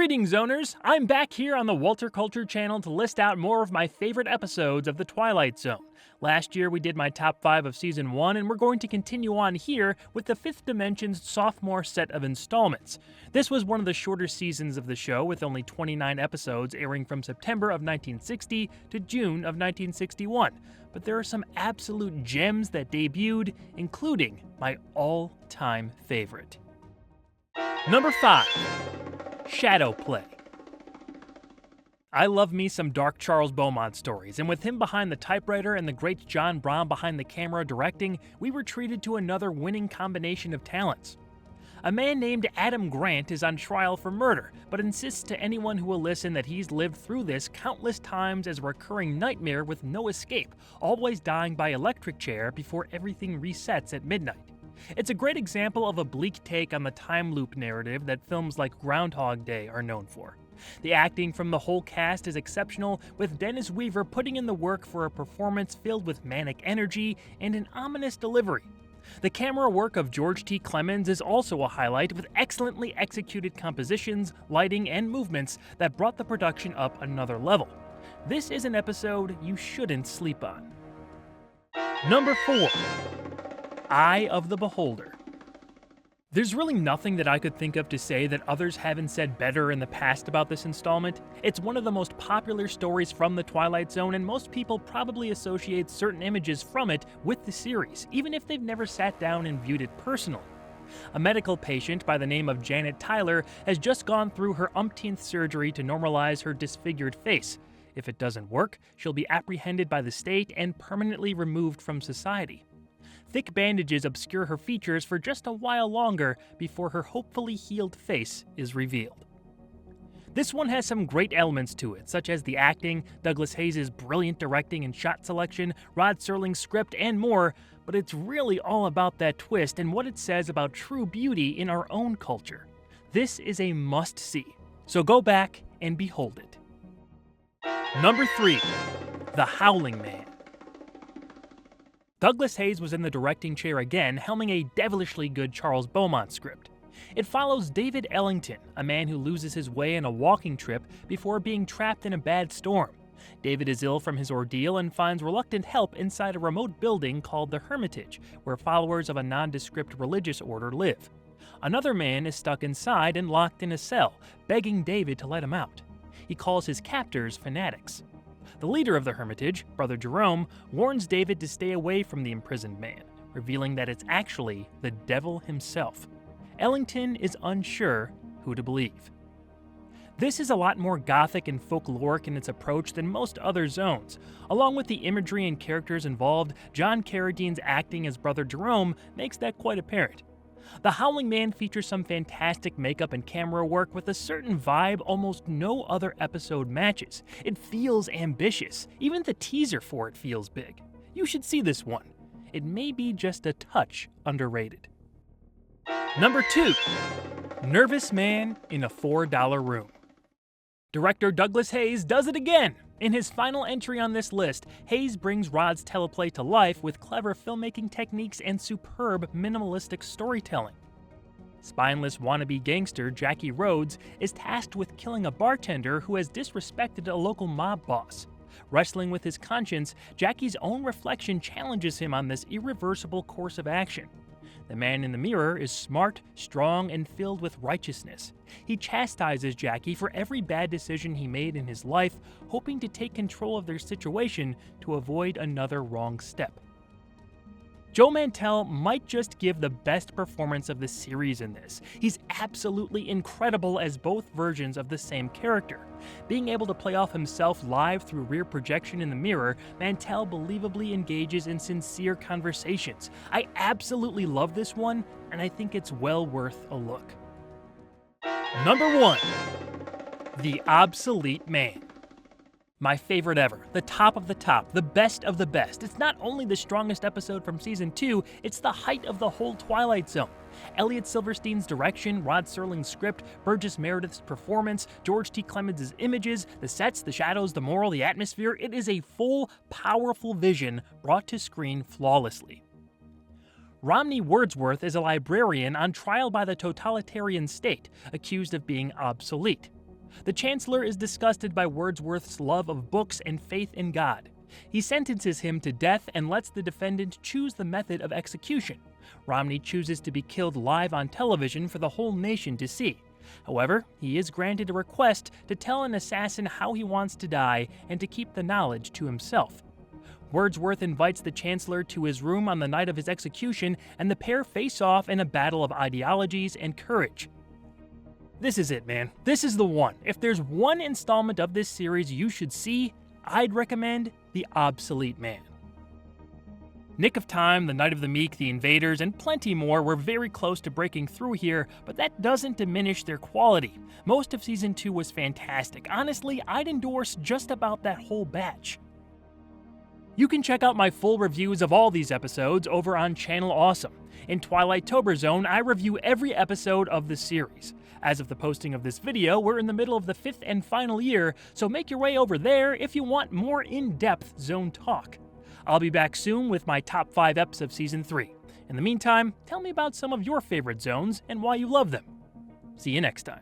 Greetings, owners! I'm back here on the Walter Culture channel to list out more of my favorite episodes of The Twilight Zone. Last year we did my top 5 of Season 1, and we're going to continue on here with the Fifth Dimension's sophomore set of installments. This was one of the shorter seasons of the show, with only 29 episodes airing from September of 1960 to June of 1961. But there are some absolute gems that debuted, including my all-time favorite. Number 5. Shadow Play. I love me some dark Charles Beaumont stories, and with him behind the typewriter and the great John Brown behind the camera directing, we were treated to another winning combination of talents. A man named Adam Grant is on trial for murder, but insists to anyone who will listen that he's lived through this countless times as a recurring nightmare with no escape, always dying by electric chair before everything resets at midnight. It's a great example of a bleak take on the time loop narrative that films like Groundhog Day are known for. The acting from the whole cast is exceptional, with Dennis Weaver putting in the work for a performance filled with manic energy and an ominous delivery. The camera work of George T. Clemens is also a highlight, with excellently executed compositions, lighting, and movements that brought the production up another level. This is an episode you shouldn't sleep on. Number 4. Eye of the Beholder. There's really nothing that I could think of to say that others haven't said better in the past about this installment. It's one of the most popular stories from The Twilight Zone, and most people probably associate certain images from it with the series, even if they've never sat down and viewed it personally. A medical patient by the name of Janet Tyler has just gone through her umpteenth surgery to normalize her disfigured face. If it doesn't work, she'll be apprehended by the state and permanently removed from society. Thick bandages obscure her features for just a while longer before her hopefully healed face is revealed. This one has some great elements to it, such as the acting, Douglas Hayes' brilliant directing and shot selection, Rod Serling's script, and more, but it's really all about that twist and what it says about true beauty in our own culture. This is a must-see, so go back and behold it. Number 3. The Howling Man. Douglas Hayes was in the directing chair again, helming a devilishly good Charles Beaumont script. It follows David Ellington, a man who loses his way in a walking trip before being trapped in a bad storm. David is ill from his ordeal and finds reluctant help inside a remote building called the Hermitage, where followers of a nondescript religious order live. Another man is stuck inside and locked in a cell, begging David to let him out. He calls his captors fanatics. The leader of the Hermitage, Brother Jerome, warns David to stay away from the imprisoned man, revealing that it's actually the devil himself. Ellington is unsure who to believe. This is a lot more gothic and folkloric in its approach than most other zones. Along with the imagery and characters involved, John Carradine's acting as Brother Jerome makes that quite apparent. The Howling Man features some fantastic makeup and camera work with a certain vibe almost no other episode matches. It feels ambitious. Even the teaser for it feels big. You should see this one. It may be just a touch underrated. Number 2. Nervous Man in a $4 Room. Director Douglas Hayes does it again! In his final entry on this list, Hayes brings Rod's teleplay to life with clever filmmaking techniques and superb minimalistic storytelling. Spineless wannabe gangster Jackie Rhodes is tasked with killing a bartender who has disrespected a local mob boss. Wrestling with his conscience, Jackie's own reflection challenges him on this irreversible course of action. The man in the mirror is smart, strong, and filled with righteousness. He chastises Jackie for every bad decision he made in his life, hoping to take control of their situation to avoid another wrong step. Joe Mantell might just give the best performance of the series in this. He's absolutely incredible as both versions of the same character. Being able to play off himself live through rear projection in the mirror, Mantell believably engages in sincere conversations. I absolutely love this one, and I think it's well worth a look. Number 1. The Obsolete Man. My favorite ever, the top of the top, the best of the best. It's not only the strongest episode from Season 2, it's the height of the whole Twilight Zone. Elliot Silverstein's direction, Rod Serling's script, Burgess Meredith's performance, George T. Clemens' images, the sets, the shadows, the moral, the atmosphere. It is a full, powerful vision brought to screen flawlessly. Romney Wordsworth is a librarian on trial by the totalitarian state, accused of being obsolete. The Chancellor is disgusted by Wordsworth's love of books and faith in God. He sentences him to death and lets the defendant choose the method of execution. Romney chooses to be killed live on television for the whole nation to see. However, he is granted a request to tell an assassin how he wants to die and to keep the knowledge to himself. Wordsworth invites the Chancellor to his room on the night of his execution, and the pair face off in a battle of ideologies and courage. This is it, man. This is the one. If there's one installment of this series you should see, I'd recommend The Obsolete Man. Nick of Time, The Night of the Meek, The Invaders, and plenty more were very close to breaking through here, but that doesn't diminish their quality. Most of Season 2 was fantastic. Honestly, I'd endorse just about that whole batch. You can check out my full reviews of all these episodes over on Channel Awesome. In Twilight Zone, I review every episode of the series. As of the posting of this video, we're in the middle of the 5th and final year, so make your way over there if you want more in-depth Zone talk. I'll be back soon with my top 5 eps of Season 3. In the meantime, tell me about some of your favorite zones and why you love them. See you next time.